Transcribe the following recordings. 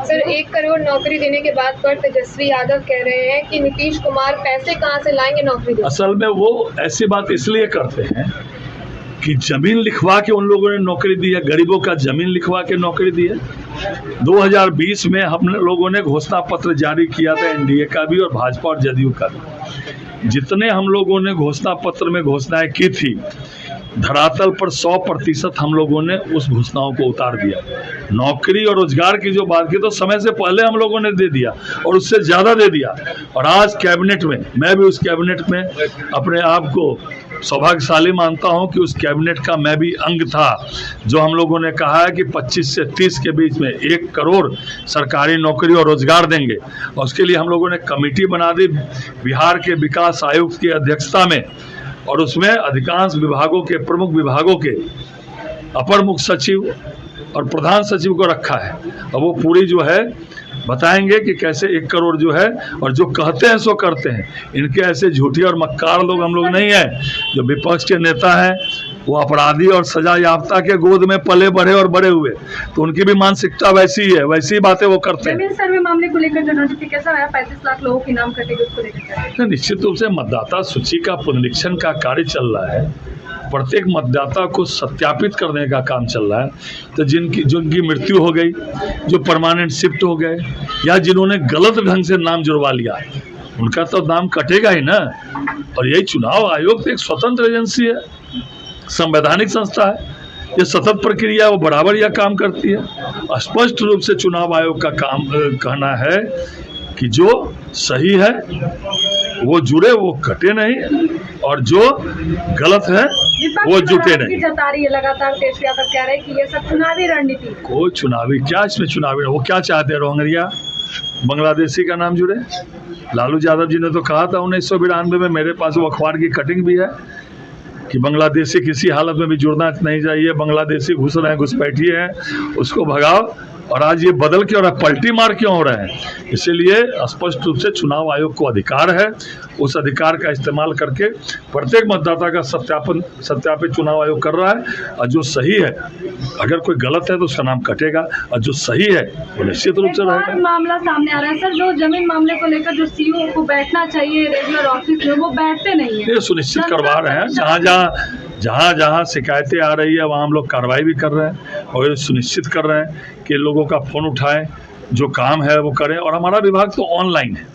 Sir 1 crore नौकरी देने के बाद पर तेजस्वी यादव कह रहे हैं कि नीतीश कुमार पैसे कहां से लाएंगे नौकरी देने। असल में वो ऐसी बात इसलिए करते हैं कि जमीन लिखवा के उन लोगों ने नौकरी दी है, गरीबों का जमीन लिखवा के नौकरी दी है। 2020 में हम लोगों ने घोषणा पत्र जारी किया था, एनडीए का भी और भाजपा और जदयू का भी। जितने हम लोगों ने घोषणा पत्र में घोषणाएं की थी, धरातल पर 100% हम लोगों ने उस घोषणाओं को उतार दिया। नौकरी और रोजगार की जो बात की तो समय से पहले हम लोगों ने दे दिया और उससे ज़्यादा दे दिया। और आज कैबिनेट में, मैं भी उस कैबिनेट में अपने आप को सौभाग्यशाली मानता हूं कि उस कैबिनेट का मैं भी अंग था, जो हम लोगों ने कहा है कि 25 से 30 के बीच में 1 करोड़ सरकारी नौकरी और रोजगार देंगे। और उसके लिए हम लोगों ने कमेटी बना दी बिहार के विकास आयुक्त की अध्यक्षता में, और उसमें अधिकांश विभागों के, प्रमुख विभागों के अपर मुख्य सचिव और प्रधान सचिव को रखा है। और वो पूरी जो है बताएंगे कि कैसे 1 करोड़ जो है, और जो कहते हैं सो करते हैं। इनके ऐसे झूठी और मक्कार लोग हम लोग नहीं हैं। जो विपक्ष के नेता हैं वो अपराधी और सजा याफ्ता के गोद में पले बढ़े और बड़े हुए, तो उनकी भी मानसिकता वैसी है, वैसी बातें वो करते हैं। जमीन सर्वे मामले को लेकर जो नोटिफिकेशन आया 35 लाख लोगों के नाम कटेंगे, उसको लेकर निश्चित रूप से मतदाता सूची का पुनरीक्षण का कार्य चल रहा है। प्रत्येक मतदाता को सत्यापित करने का काम चल रहा है। तो जिनकी मृत्यु हो गई, जो परमानेंट शिफ्ट हो गए, या जिन्होंने गलत ढंग से नाम जुड़वा लिया, उनका तो नाम कटेगा ही ना। और यही चुनाव आयोग तो एक स्वतंत्र एजेंसी है, संवैधानिक संस्था है। ये सतत प्रक्रिया, वो बराबर यह काम करती है। स्पष्ट रूप से चुनाव आयोग का काम कहना है कि जो सही है वो जुड़े, वो कटे नहीं, और जो गलत है वो जुटे नहीं। जता रही है लगातार, तेजस्वी यादव कह रहे हैं कि ये सब चुनावी रणनीति। कोई चुनावी क्या, इसमें चुनावी वो क्या चाहते हैं? रोहंगरिया बांग्लादेशी का नाम जुड़े? लालू यादव जी ने तो कहा था 1992 में, मेरे पास वो अखबार की कटिंग भी है, कि बांग्लादेशी किसी हालत में भी जुड़ना नहीं चाहिए। बांग्लादेशी घुस रहे हैं, घुसपैठिए हैं, उसको भगाओ। और आज ये बदल के और पलटी मार क्यों हो रहे हैं? इसीलिए स्पष्ट रूप से चुनाव आयोग को अधिकार है, उस अधिकार का इस्तेमाल करके प्रत्येक मतदाता का सत्यापित चुनाव आयोग कर रहा है। और जो सही है, अगर कोई गलत है तो उसका नाम कटेगा, और जो सही है वो निश्चित रूप से रहेगा। मामला सामने आ रहा है सर, जो जमीन मामले को लेकर जो सीईओ को बैठना चाहिए रेगुलर ऑफिस में, वो बैठते नहीं है। ये सुनिश्चित करवा रहे हैं, जहाँ जहाँ शिकायतें आ रही है वहाँ हम लोग कार्रवाई भी कर रहे हैं, और ये सुनिश्चित कर रहे हैं कि लोगों का फ़ोन उठाएं, जो काम है वो करें। और हमारा विभाग तो ऑनलाइन है।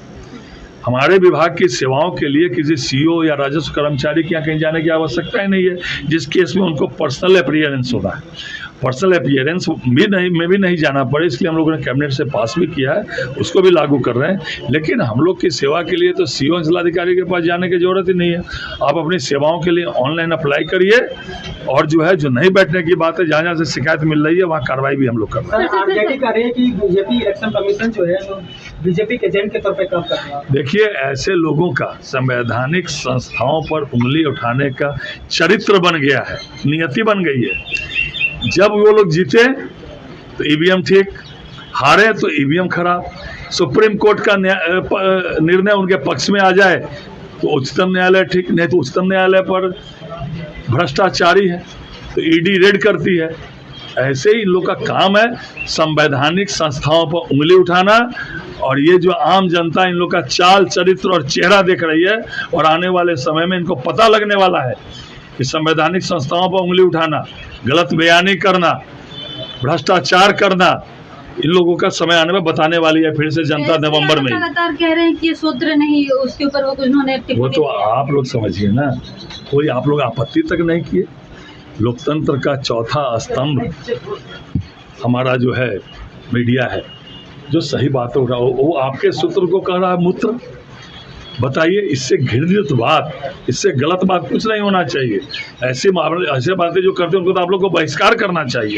हमारे विभाग की सेवाओं के लिए किसी सीईओ या राजस्व कर्मचारी के यहाँ कहीं जाने की आवश्यकता ही नहीं है। जिस केस में उनको पर्सनल अपीयरेंस होता है, पर्सनल अपीयरेंस में भी नहीं जाना पड़े, इसलिए हम लोगों ने कैबिनेट से पास भी किया है, उसको भी लागू कर रहे हैं। लेकिन हम लोग की सेवा के लिए तो सीईओ जिलाधिकारी के पास जाने की जरूरत ही नहीं है। आप अपनी सेवाओं के लिए ऑनलाइन अप्लाई करिए, और जो है, जो नहीं बैठने की बात है, जहाँ जहाँ से शिकायत मिल रही है वहाँ कार्रवाई भी हम लोग कर रहे हैं। आरजेडी कह रही है कि बीजेपी इलेक्शन कमीशन जो है तो बीजेपी के एजेंट के तौर पर काम कर रहा है। देखिए, ऐसे लोगों का संवैधानिक संस्थाओं पर उंगली उठाने का चरित्र बन गया है, नियति बन गई है। जब वो लोग जीते तो ईवीएम ठीक, हारे तो ईवीएम खराब। सुप्रीम कोर्ट का निर्णय उनके पक्ष में आ जाए तो उच्चतम न्यायालय ठीक, नहीं तो उच्चतम न्यायालय पर भ्रष्टाचारी है तो ईडी रेड करती है। ऐसे ही इन लोग का काम है संवैधानिक संस्थाओं पर उंगली उठाना। और ये जो आम जनता इन लोग का चाल चरित्र और चेहरा देख रही है, और आने वाले समय में इनको पता लगने वाला है कि संवैधानिक संस्थाओं पर उंगली उठाना, गलत बयानी करना, भ्रष्टाचार करना, इन लोगों का समय आने में बताने वाली है फिर से जनता नवंबर में। लगातार कह रहे हैं कि शूद्र नहीं, उसके ऊपर वो उन्होंने वो तो आप लोग समझिए ना, कोई आप लोग आपत्ति तक नहीं किए। लोकतंत्र का चौथा स्तंभ हमारा जो है मीडिया है, जो सही बात हो रहा हो वो आपके सूत्र को कह रहा है मूत्र। बताइए, इससे घृणित बात, इससे गलत बात कुछ नहीं होना चाहिए। ऐसे बातें जो करते हैं उनको तो आप लोग को बहिष्कार करना चाहिए।